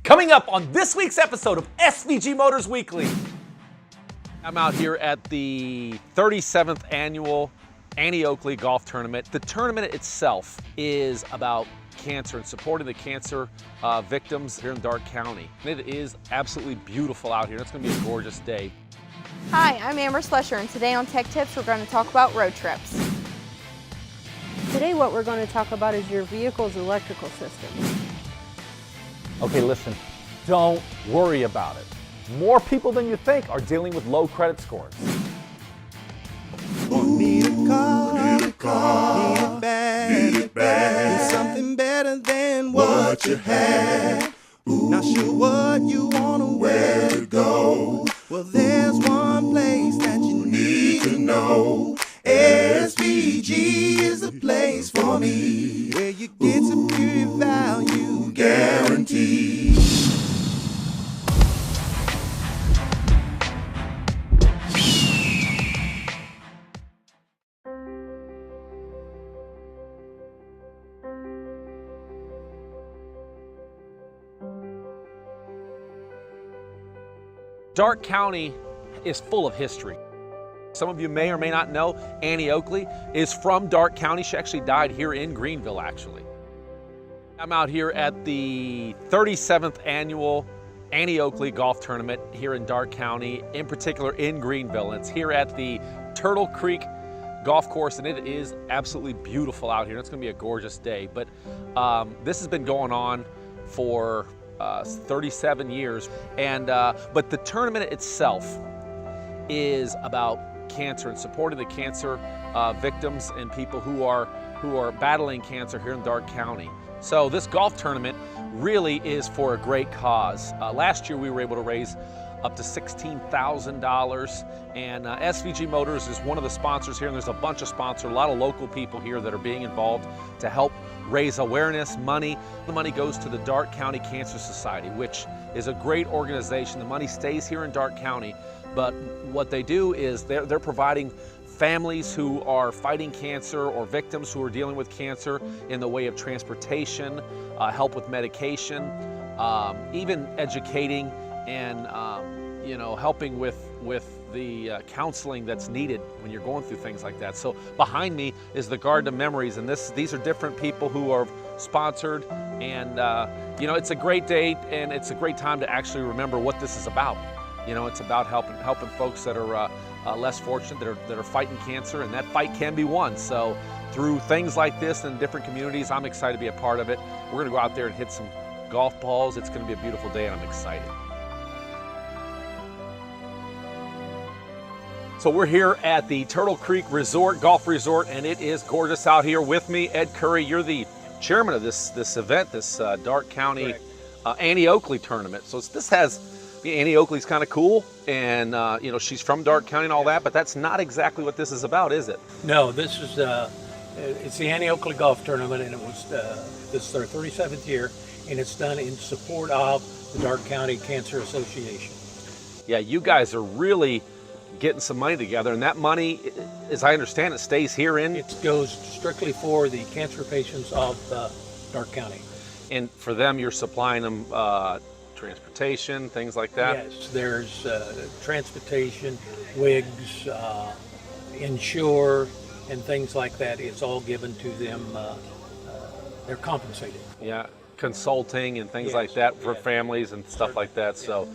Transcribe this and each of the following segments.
Coming up on this week's episode of SVG Motors Weekly. I'm out here at the 37th annual Annie Oakley Golf Tournament. The tournament itself is about cancer and supporting the cancer victims here in Darke County. It is absolutely beautiful out here. It's going to be a gorgeous day. Hi, I'm Amber Slusher, and today on Tech Tips we're going to talk about road trips. Today what we're going to talk about is your vehicle's electrical system. Okay, listen, don't worry about it. More people than you think are dealing with low credit scores. Need a car, need it bad, need something better than what you had. Not sure what you want or where to go. Well, there's one place that you need to know. SVG is the place for me, where you get superior value guaranteed. Darke County is full of history. Some of you may or may not know Annie Oakley is from Darke County. She actually died here in Greenville, actually. I'm out here at the 37th annual Annie Oakley Golf Tournament here in Darke County, in particular in Greenville. And it's here at the Turtle Creek Golf Course, and it is absolutely beautiful out here. It's going to be a gorgeous day. But this has been going on for 37 years, and but the tournament itself is about cancer and supporting the cancer victims and people who are battling cancer here in Darke County. So this golf tournament really is for a great cause. Last year we were able to raise up to $16,000, and SVG Motors is one of the sponsors here, and there's a bunch of sponsors, a lot of local people here that are being involved to help raise awareness, money. The money goes to the Darke County Cancer Society, which is a great organization. The money stays here in Darke County, but what they do is they're providing families who are fighting cancer or victims who are dealing with cancer in the way of transportation, help with medication, even educating and helping with the counseling that's needed when you're going through things like that. So behind me is the Garden of Memories, and these are different people who are sponsored, and it's a great day, and it's a great time to actually remember what this is about. It's about helping folks that are less fortunate, that are fighting cancer, and that fight can be won. So through things like this in different communities, I'm excited to be a part of it. We're gonna go out there and hit some golf balls. It's gonna be a beautiful day, and I'm excited. So we're here at the Turtle Creek Golf Resort, and it is gorgeous out here. With me, Ed Curry. You're the chairman of this event, this Darke County Annie Oakley tournament. So Annie Oakley's kind of cool, and she's from Darke County and all that, but that's not exactly what this is about, is it? No, this is it's the Annie Oakley Golf Tournament, and this is their 37th year, and it's done in support of the Darke County Cancer Association. Yeah, you guys are really getting some money together, and that money, as I understand it, stays here in? It goes strictly for the cancer patients of Darke County. And for them, you're supplying them transportation, things like that? Yes, there's transportation, wigs, insure, and things like that. It's all given to them. They're compensated. Yeah, consulting and things like that for families and stuff like that. So,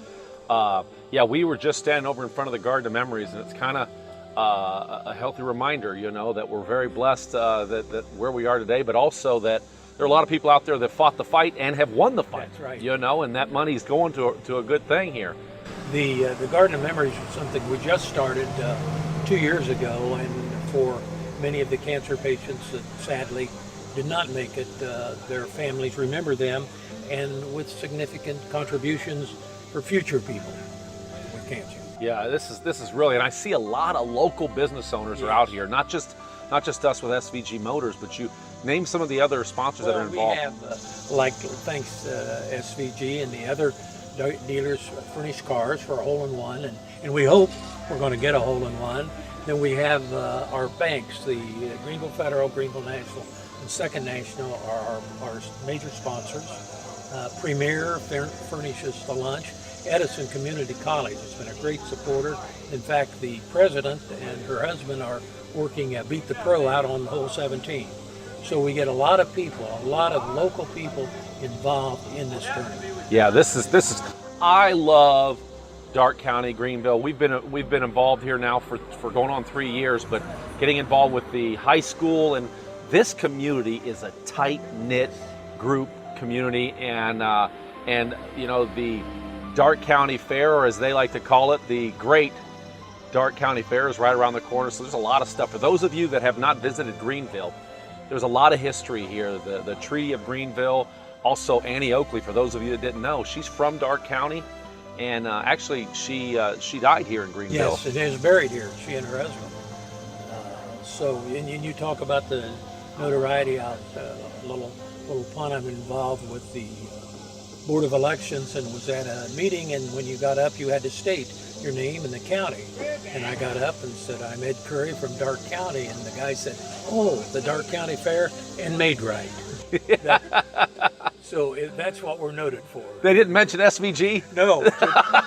we were just standing over in front of the Garden of Memories, and it's kind of a healthy reminder, that we're very blessed that where we are today, but also that there are a lot of people out there that fought the fight and have won the fight. That's right. And that money's going to a good thing here. The Garden of Memories is something we just started 2 years ago, and for many of the cancer patients that sadly did not make it, their families remember them, and with significant contributions for future people with cancer. Yeah, this is really, and I see a lot of local business owners are out here, not just us with SVG Motors, but you name some of the other sponsors that are involved. We have, thanks SVG and the other dealers furnish cars for a hole-in-one, and we hope we're going to get a hole-in-one. Then we have our banks, the Greenville Federal, Greenville National, and Second National are our major sponsors. Premier furnishes the lunch. Edison Community College has been a great supporter. In fact, the president and her husband are working at Beat the Pro out on hole 17. So we get a lot of people, a lot of local people involved in this tournament. Yeah, this is. I love Darke County, Greenville. We've been involved here now for going on 3 years, but getting involved with the high school, and this community is a tight-knit group community, and you know, the Darke County Fair, or as they like to call it, the Great Darke County Fair, is right around the corner. So there's a lot of stuff. For those of you that have not visited Greenville, there's a lot of history here. The Treaty of Greenville, also Annie Oakley, for those of you that didn't know, she's from Darke County, and actually she died here in Greenville. Yes, it is buried here, she and her husband. So, and you talk about the notoriety out, little pun. I'm involved with the Board of Elections and was at a meeting, and when you got up, you had to state your name and the county. And I got up and said, I'm Ed Curry from Darke County, and the guy said, oh, the Darke County Fair and Made Right. So that's what we're noted for. They didn't mention SVG? No,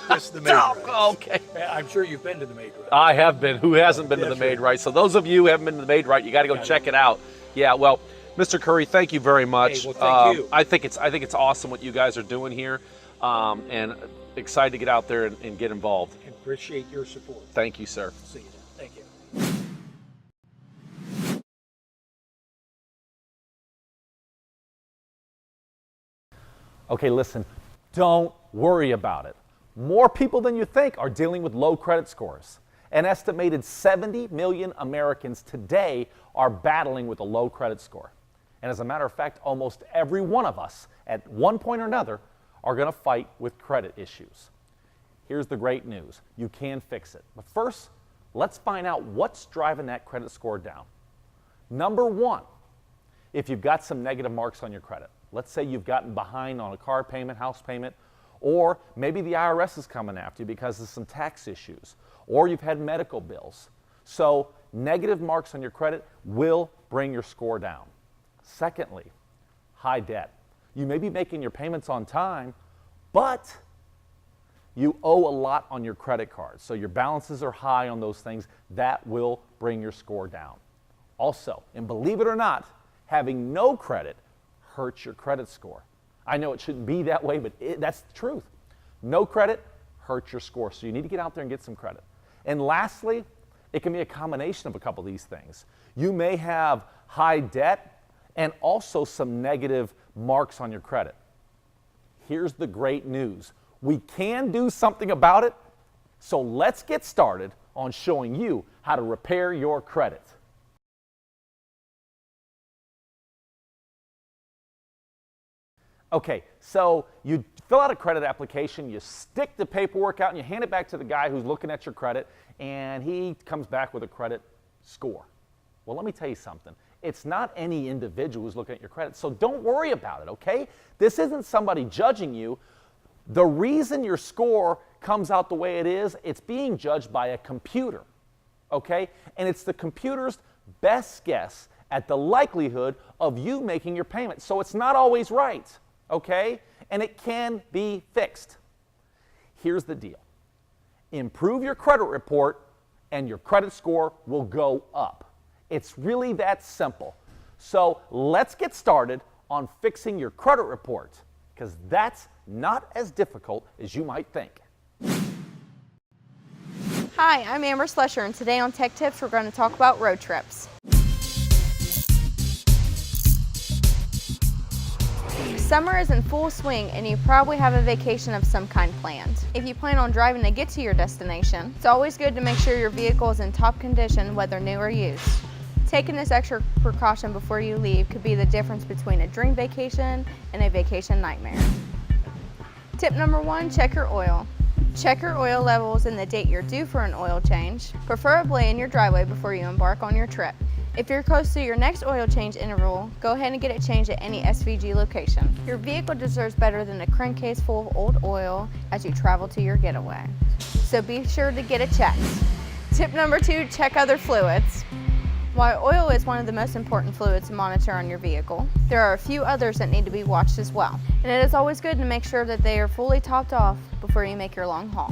just the Made Right. Oh, okay. I'm sure you've been to the Made Right. I have been. Who hasn't been to the That's Made right. Right? So those of you who haven't been to the Made Right, you got to go check it out. Yeah, well, Mr. Curry, thank you very much. Hey, well, thank you. I think it's awesome what you guys are doing here, and excited to get out there and get involved. Appreciate your support. Thank you, sir. See you then. Thank you. Okay, listen, don't worry about it. More people than you think are dealing with low credit scores. An estimated 70 million Americans today are battling with a low credit score. And as a matter of fact, almost every one of us at one point or another are going to fight with credit issues. Here's the great news. You can fix it. But first, let's find out what's driving that credit score down. Number one, if you've got some negative marks on your credit. Let's say you've gotten behind on a car payment, house payment, or maybe the IRS is coming after you because of some tax issues, or you've had medical bills. So negative marks on your credit will bring your score down. Secondly, high debt. You may be making your payments on time, but you owe a lot on your credit card. So your balances are high on those things. That will bring your score down. Also, and believe it or not, having no credit hurts your credit score. I know it shouldn't be that way, but that's the truth. No credit hurts your score. So you need to get out there and get some credit. And lastly, it can be a combination of a couple of these things. You may have high debt and also some negative marks on your credit. Here's the great news. We can do something about it. So let's get started on showing you how to repair your credit. Okay, so you fill out a credit application, you stick the paperwork out, and you hand it back to the guy who's looking at your credit, and he comes back with a credit score. Well, let me tell you something. It's not any individual who's looking at your credit, so don't worry about it, okay? This isn't somebody judging you. The reason your score comes out the way it is, it's being judged by a computer, okay? And it's the computer's best guess at the likelihood of you making your payment. So it's not always right. Okay? And it can be fixed. Here's the deal. Improve your credit report and your credit score will go up. It's really that simple. So let's get started on fixing your credit report, because that's not as difficult as you might think. Hi, I'm Amber Slusher, and today on Tech Tips we're going to talk about road trips. Summer is in full swing and you probably have a vacation of some kind planned. If you plan on driving to get to your destination, it's always good to make sure your vehicle is in top condition, whether new or used. Taking this extra precaution before you leave could be the difference between a dream vacation and a vacation nightmare. Tip number one, check your oil. Check your oil levels and the date you're due for an oil change, preferably in your driveway before you embark on your trip. If you're close to your next oil change interval, go ahead and get it changed at any SVG location. Your vehicle deserves better than a crankcase full of old oil as you travel to your getaway. So be sure to get it checked. Tip number two, check other fluids. While oil is one of the most important fluids to monitor on your vehicle, there are a few others that need to be watched as well. And it is always good to make sure that they are fully topped off before you make your long haul.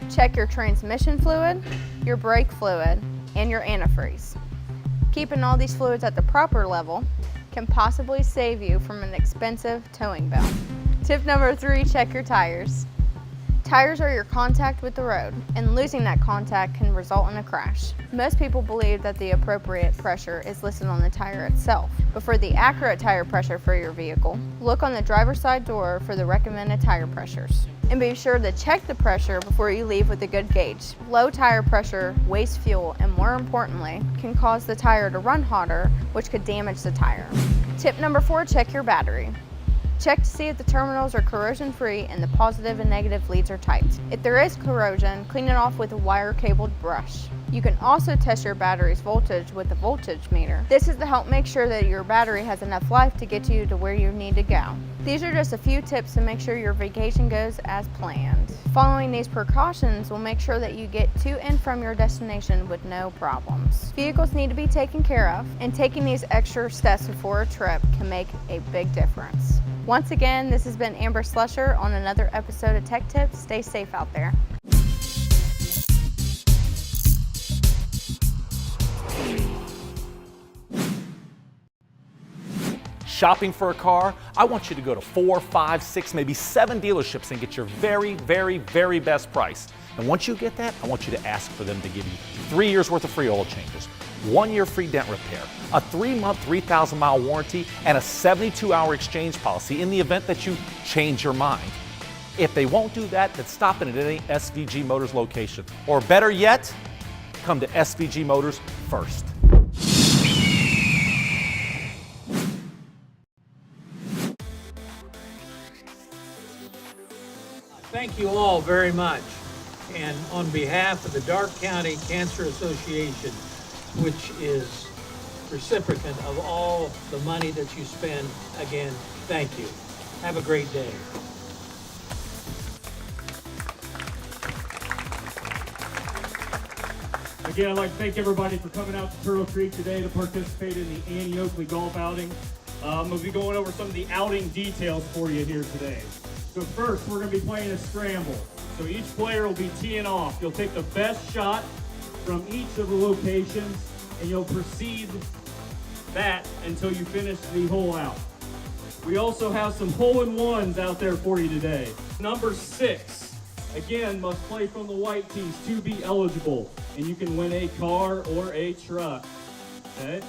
Check your transmission fluid, your brake fluid, and your antifreeze. Keeping all these fluids at the proper level can possibly save you from an expensive towing bill. Tip number 3, check your tires. Tires are your contact with the road, and losing that contact can result in a crash. Most people believe that the appropriate pressure is listed on the tire itself, but for the accurate tire pressure for your vehicle, look on the driver's side door for the recommended tire pressures. And be sure to check the pressure before you leave with a good gauge. Low tire pressure wastes fuel, and more importantly, can cause the tire to run hotter, which could damage the tire. Tip number 4, check your battery. Check to see if the terminals are corrosion free and the positive and negative leads are tight. If there is corrosion, clean it off with a wire cabled brush. You can also test your battery's voltage with a voltage meter. This is to help make sure that your battery has enough life to get you to where you need to go. These are just a few tips to make sure your vacation goes as planned. Following these precautions will make sure that you get to and from your destination with no problems. Vehicles need to be taken care of, and taking these extra steps before a trip can make a big difference. Once again, this has been Amber Slusher on another episode of Tech Tips. Stay safe out there. Shopping for a car? I want you to go to 4, 5, 6, maybe 7 dealerships and get your very, very, very best price. And once you get that, I want you to ask for them to give you 3 years worth of free oil changes, 1 year free dent repair, a 3-month, 3,000-mile warranty, and a 72-hour exchange policy in the event that you change your mind. If they won't do that, then stop in at any SVG Motors location. Or better yet, come to SVG Motors first. Thank you all very much. And on behalf of the Darke County Cancer Association, which is recipient of all the money that you spend, again, thank you. Have a great day. Again, I'd like to thank everybody for coming out to Turtle Creek today to participate in the Annie Oakley Golf Outing. I'm going to be going over some of the outing details for you here today. So first, we're going to be playing a scramble. So each player will be teeing off. You'll take the best shot from each of the locations, and you'll proceed that until you finish the hole out. We also have some hole-in-ones out there for you today. Number 6, again, must play from the white tees to be eligible, and you can win a car or a truck. Okay.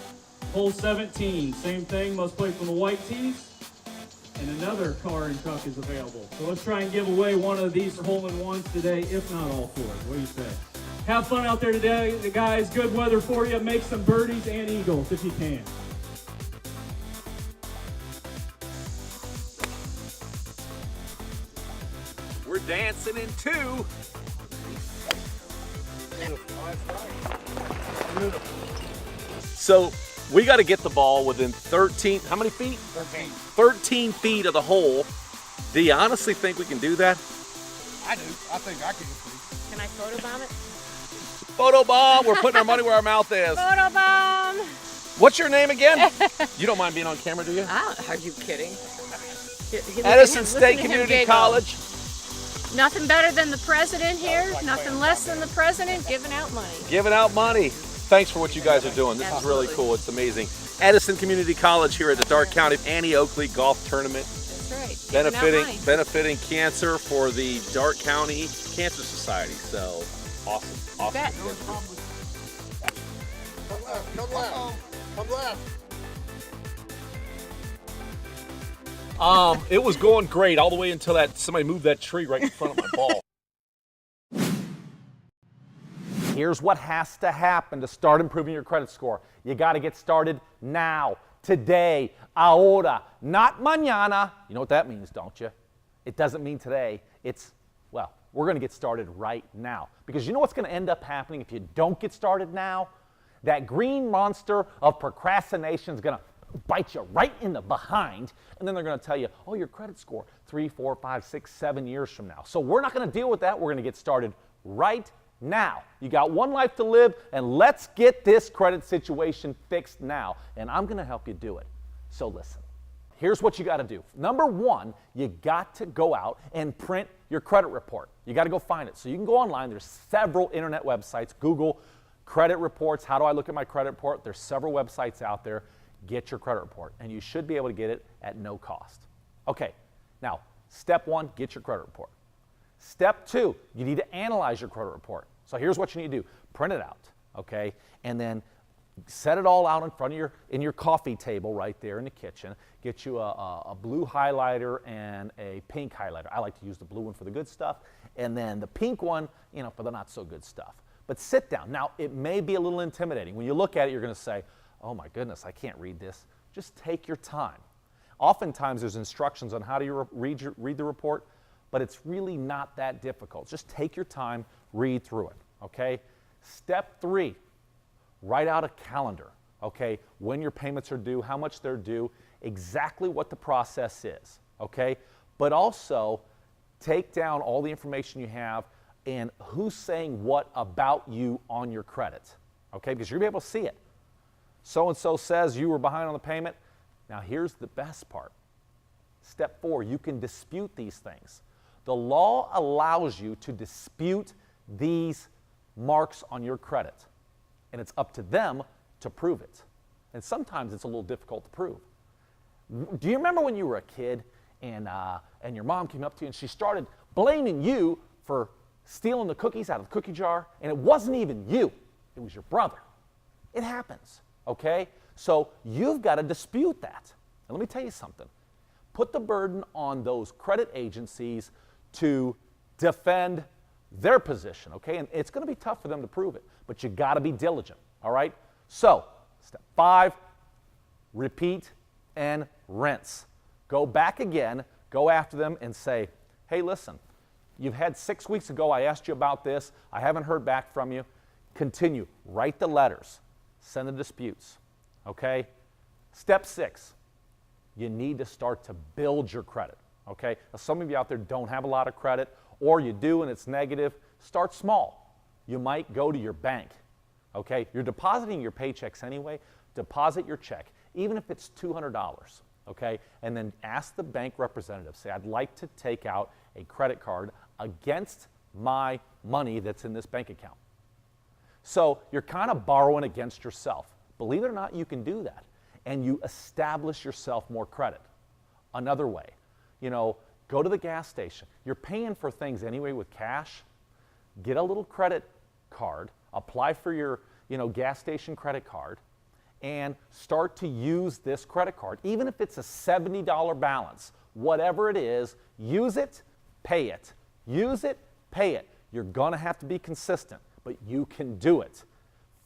Hole 17, same thing, must play from the white tees, and another car and truck is available. So let's try and give away one of these hole-in-ones today, if not all 4. What do you say? Have fun out there today, guys. Good weather for you. Make some birdies and eagles if you can. We're dancing in 2. So we got to get the ball within 13, how many feet? 13. 13 feet of the hole. Do you honestly think we can do that? I do. I think I can. Can I photobomb it? Photobomb, we're putting our money where our mouth is. Photobomb! What's your name again? You don't mind being on camera, do you? Are you kidding? Edison State Community College. Nothing better than the president here, nothing less than the president giving out money. Giving out money. Thanks for what you guys are doing. This is really cool. It's amazing. Edison Community College here at the Darke County Annie Oakley Golf Tournament. That's right. Benefiting cancer for the Darke County Cancer Society. So awesome. Awesome. Bet. Come left. Come left. It was going great all the way until somebody moved that tree right in front of my ball. Here's what has to happen to start improving your credit score. You got to get started now, today, ahora, not mañana. You know what that means, don't you? It doesn't mean today. It's, well, we're going to get started right now. Because you know what's going to end up happening if you don't get started now? That green monster of procrastination is going to bite you right in the behind, and then they're going to tell you, oh, your credit score 3, 4, 5, 6, 7 years from now. So we're not going to deal with that. We're going to get started right now. You got one life to live, and let's get this credit situation fixed now. And I'm going to help you do it. So listen, here's what you got to do. Number one, you got to go out and print your credit report. You got to go find it. So you can go online. There's several internet websites. Google credit reports. How do I look at my credit report? There's several websites out there. Get your credit report, and you should be able to get it at no cost. Okay, now, step one, get your credit report. Step two, you need to analyze your credit report. So here's what you need to do. Print it out, okay? And then set it all out in front of your coffee table right there in the kitchen. Get you a blue highlighter and a pink highlighter. I like to use the blue one for the good stuff, and then the pink one, you know, for the not so good stuff. But sit down. Now, it may be a little intimidating. When you look at it, you're going to say, oh my goodness, I can't read this. Just take your time. Oftentimes there's instructions on how to read the report, but it's really not that difficult. Just take your time, read through it, okay? Step three, write out a calendar, okay? When your payments are due, how much they're due, exactly what the process is, okay? But also take down all the information you have and who's saying what about you on your credit, okay? Because you're going to be able to see it. So-and-so says you were behind on the payment. Now here's the best part. Step four, you can dispute these things. The law allows you to dispute these marks on your credit, and it's up to them to prove it. And sometimes it's a little difficult to prove. Do you remember when you were a kid and your mom came up to you and she started blaming you for stealing the cookies out of the cookie jar, and it wasn't even you, it was your brother? It happens. Okay? So you've got to dispute that. And let me tell you something. Put the burden on those credit agencies to defend their position, okay? And it's going to be tough for them to prove it, but you got to be diligent, all right? So, step five, repeat and rinse. Go back again, go after them and say, hey, listen, you've had 6 weeks ago, I asked you about this, I haven't heard back from you. Continue, write the letters. Send the disputes, okay? Step six, you need to start to build your credit, okay? Now, some of you out there don't have a lot of credit, or you do and it's negative. Start small. You might go to your bank, okay? You're depositing your paychecks anyway. Deposit your check, even if it's $200, okay? And then ask the bank representative, say, I'd like to take out a credit card against my money that's in this bank account. So you're kind of borrowing against yourself. Believe it or not, you can do that. And you establish yourself more credit. Another way, you know, go to the gas station. You're paying for things anyway with cash. Get a little credit card. Apply for your, gas station credit card. And start to use this credit card. Even if it's a $70 balance, whatever it is, use it, pay it. Use it, pay it. You're going to have to be consistent, but you can do it.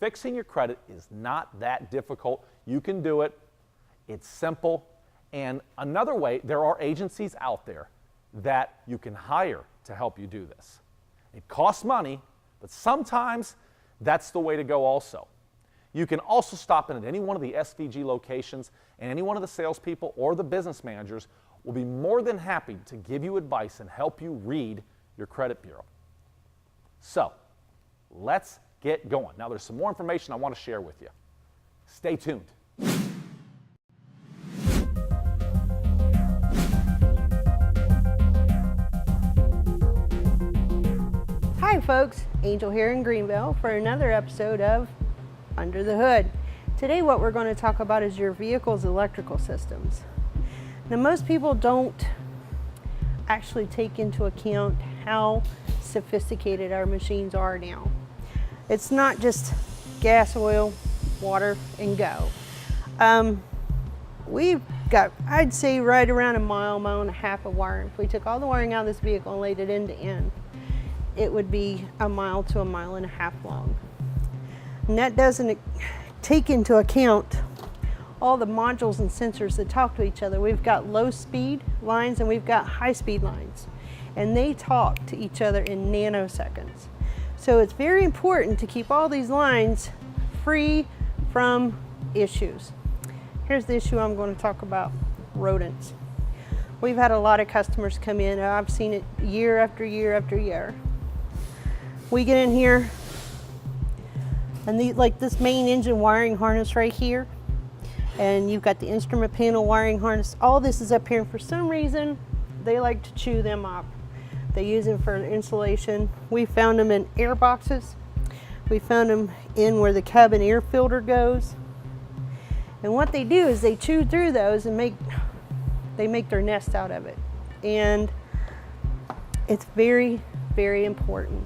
Fixing your credit is not that difficult. You can do it. It's simple. And another way, there are agencies out there that you can hire to help you do this. It costs money, but sometimes that's the way to go also. You can also stop in at any one of the SVG locations, and any one of the salespeople or the business managers will be more than happy to give you advice and help you read your credit bureau. So, let's get going. Now, there's some more information I want to share with you. Stay tuned. Hi folks, Angel here in Greenville for another episode of Under the Hood. Today what we're going to talk about is your vehicle's electrical systems. Now most people don't actually take into account how sophisticated our machines are now. It's not just gas, oil, water, and go. We've got, I'd say, right around a mile and a half of wiring. If we took all the wiring out of this vehicle and laid it end to end, it would be a mile to a mile and a half long. And that doesn't take into account all the modules and sensors that talk to each other. We've got low speed lines and we've got high speed lines. And they talk to each other in nanoseconds. So it's very important to keep all these lines free from issues. Here's the issue I'm going to talk about, rodents. We've had a lot of customers come in, I've seen it year after year after year, We get in here, and like this main engine wiring harness right here, and you've got the instrument panel wiring harness. All this is up here, and for some reason, they like to chew them up. They use them for insulation. We found them in air boxes. We found them in where the cabin air filter goes. And what they do is they chew through those and they make their nest out of it. And it's very, very important.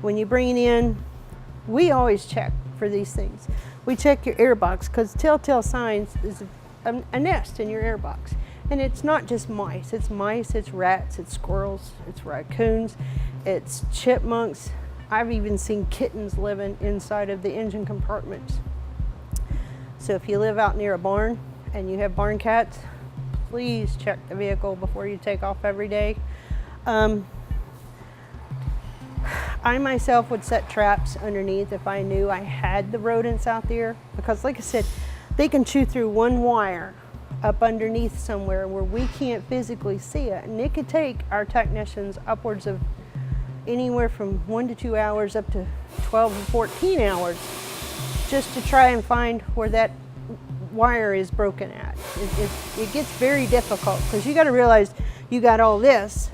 When you bring it in, we always check for these things. We check your air box because telltale signs is a nest in your air box. And it's not just mice, it's rats, it's squirrels, it's raccoons, it's chipmunks. I've even seen kittens living inside of the engine compartments. So if you live out near a barn and you have barn cats, please check the vehicle before you take off every day. I myself would set traps underneath if I knew I had the rodents out there, because like I said, they can chew through one wire up underneath somewhere where we can't physically see it, and it could take our technicians upwards of anywhere from 1 to 2 hours up to 12 or 14 hours just to try and find where that wire is broken at. It gets very difficult because you got to realize you got all this,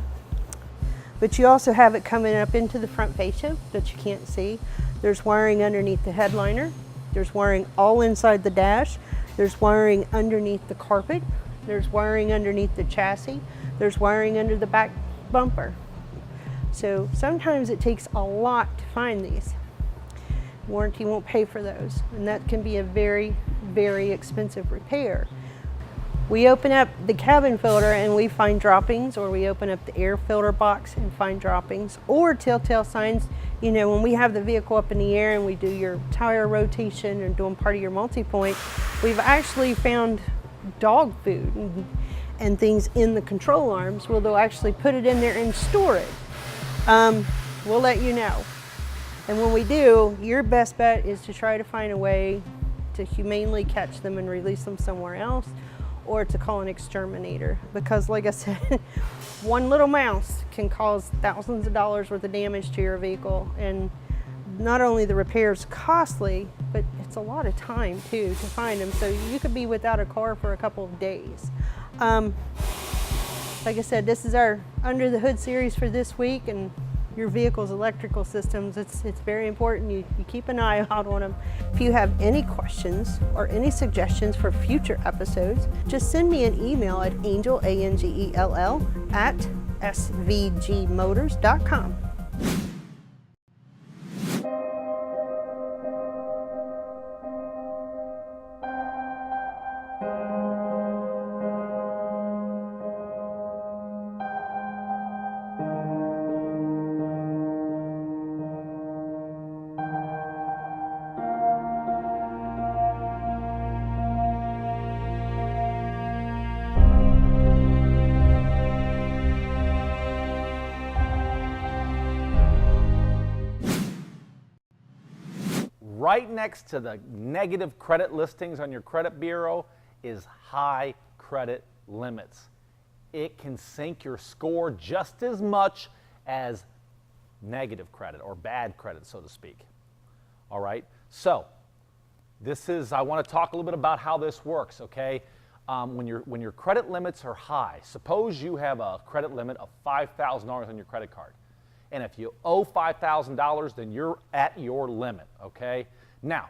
but you also have it coming up into the front fascia that you can't see. There's wiring underneath the headliner. There's wiring all inside the dash. There's wiring underneath the carpet. There's wiring underneath the chassis. There's wiring under the back bumper. So sometimes it takes a lot to find these. Warranty won't pay for those, and that can be a very, very expensive repair. We open up the cabin filter and we find droppings, or we open up the air filter box and find droppings, or telltale signs. You know, when we have the vehicle up in the air and we do your tire rotation and doing part of your multi-point, we've actually found dog food and things in the control arms where they'll actually put it in there and store it. We'll let you know. And when we do, your best bet is to try to find a way to humanely catch them and release them somewhere else, or to call an exterminator. Because like I said, one little mouse can cause thousands of dollars worth of damage to your vehicle. And not only the repair's costly, but it's a lot of time too to find them. So you could be without a car for a couple of days. Like I said, this is our Under the Hood series for this week, and your vehicle's electrical systems, it's very important you keep an eye out on them. If you have any questions or any suggestions for future episodes, just send me an email at angel, ANGELL, at svgmotors.com. Right next to the negative credit listings on your credit bureau is high credit limits. It can sink your score just as much as negative credit or bad credit, so to speak. All right, so I want to talk a little bit about how this works, okay? When your credit limits are high, suppose you have a credit limit of $5,000 on your credit card. And if you owe $5,000, then you're at your limit, okay? Now,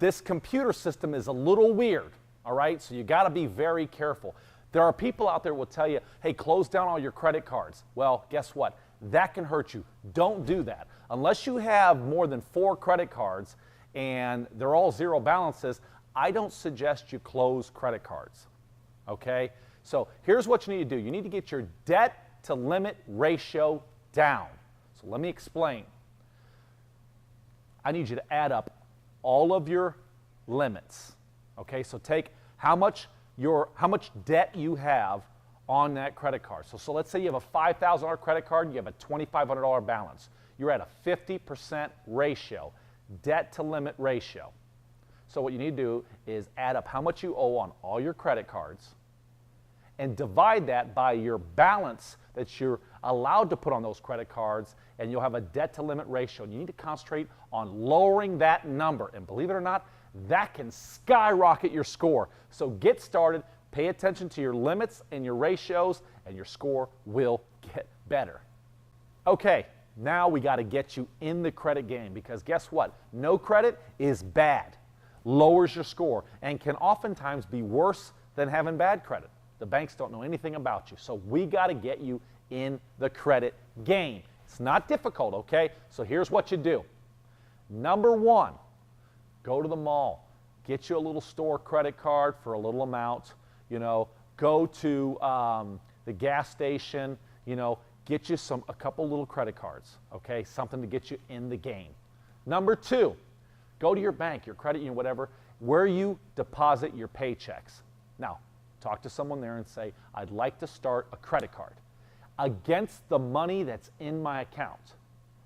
this computer system is a little weird, all right? So you gotta be very careful. There are people out there who will tell you, hey, close down all your credit cards. Well, guess what? That can hurt you. Don't do that. Unless you have more than 4 credit cards and they're all zero balances, I don't suggest you close credit cards, okay? So here's what you need to do. You need to get your debt to limit ratio down. So let me explain. I need you to add up all of your limits. Okay, so take how much debt you have on that credit card. So let's say you have a $5,000 credit card and you have a $2,500 balance. You're at a 50% ratio, debt to limit ratio. So what you need to do is add up how much you owe on all your credit cards and divide that by your balance that you're allowed to put on those credit cards, and you'll have a debt to limit ratio. And you need to concentrate on lowering that number. And believe it or not, that can skyrocket your score. So get started, pay attention to your limits and your ratios, and your score will get better. Okay, now we got to get you in the credit game, because guess what? No credit is bad, lowers your score, and can oftentimes be worse than having bad credit. The banks don't know anything about you, so we got to get you in the credit game. It's not difficult, okay? So here's what you do. Number one, go to the mall. Get you a little store credit card for a little amount. You know, go to the gas station. You know, get you a couple little credit cards, okay? Something to get you in the game. Number two, go to your bank, your credit union, whatever, where you deposit your paychecks. Now, talk to someone there and say, I'd like to start a credit card against the money that's in my account.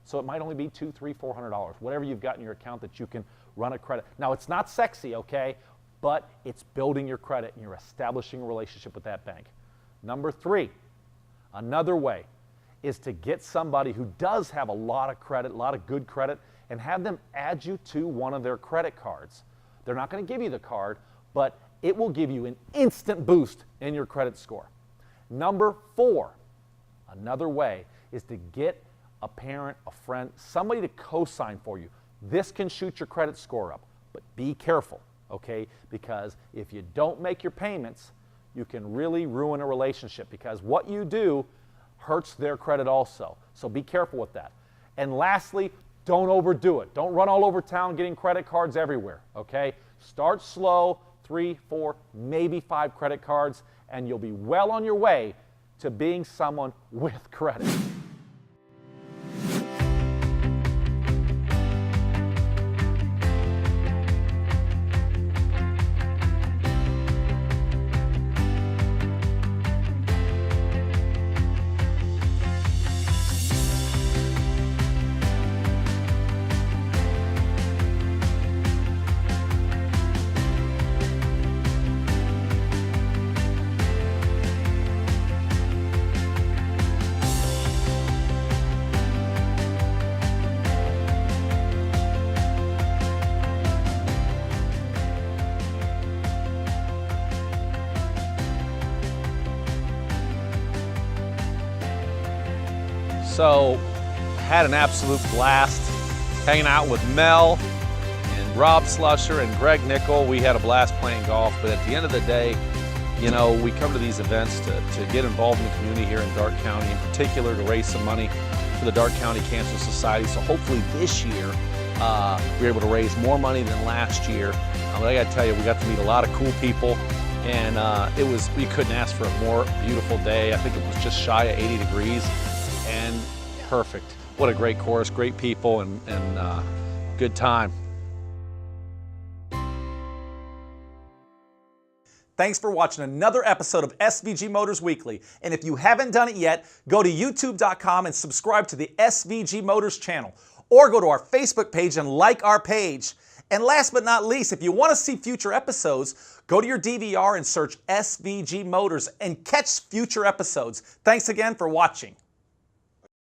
So it might only be $200, $300, $400, whatever you've got in your account that you can run a credit. Now, it's not sexy, okay, but it's building your credit and you're establishing a relationship with that bank. Number three, another way is to get somebody who does have a lot of credit, a lot of good credit, and have them add you to one of their credit cards. They're not going to give you the card, but it will give you an instant boost in your credit score. Number four, another way is to get a parent, a friend, somebody to co-sign for you. This can shoot your credit score up, but be careful, okay? Because if you don't make your payments, you can really ruin a relationship, because what you do hurts their credit also. So be careful with that. And lastly, don't overdo it. Don't run all over town getting credit cards everywhere, okay? Start slow, 3, 4, maybe 5 credit cards, and you'll be well on your way to being someone with credit. So, had an absolute blast hanging out with Mel and Rob Slusher and Greg Nickel. We had a blast playing golf, but at the end of the day, you know, we come to these events to get involved in the community here in Darke County, in particular to raise some money for the Darke County Cancer Society. So hopefully this year, we're able to raise more money than last year. But I gotta tell you, we got to meet a lot of cool people, and we couldn't ask for a more beautiful day. I think it was just shy of 80 degrees. And perfect. What a great course, great people, and good time. Thanks for watching another episode of SVG Motors Weekly. And if you haven't done it yet, go to youtube.com and subscribe to the SVG Motors channel. Or go to our Facebook page and like our page. And last but not least, if you want to see future episodes, go to your DVR and search SVG Motors and catch future episodes. Thanks again for watching.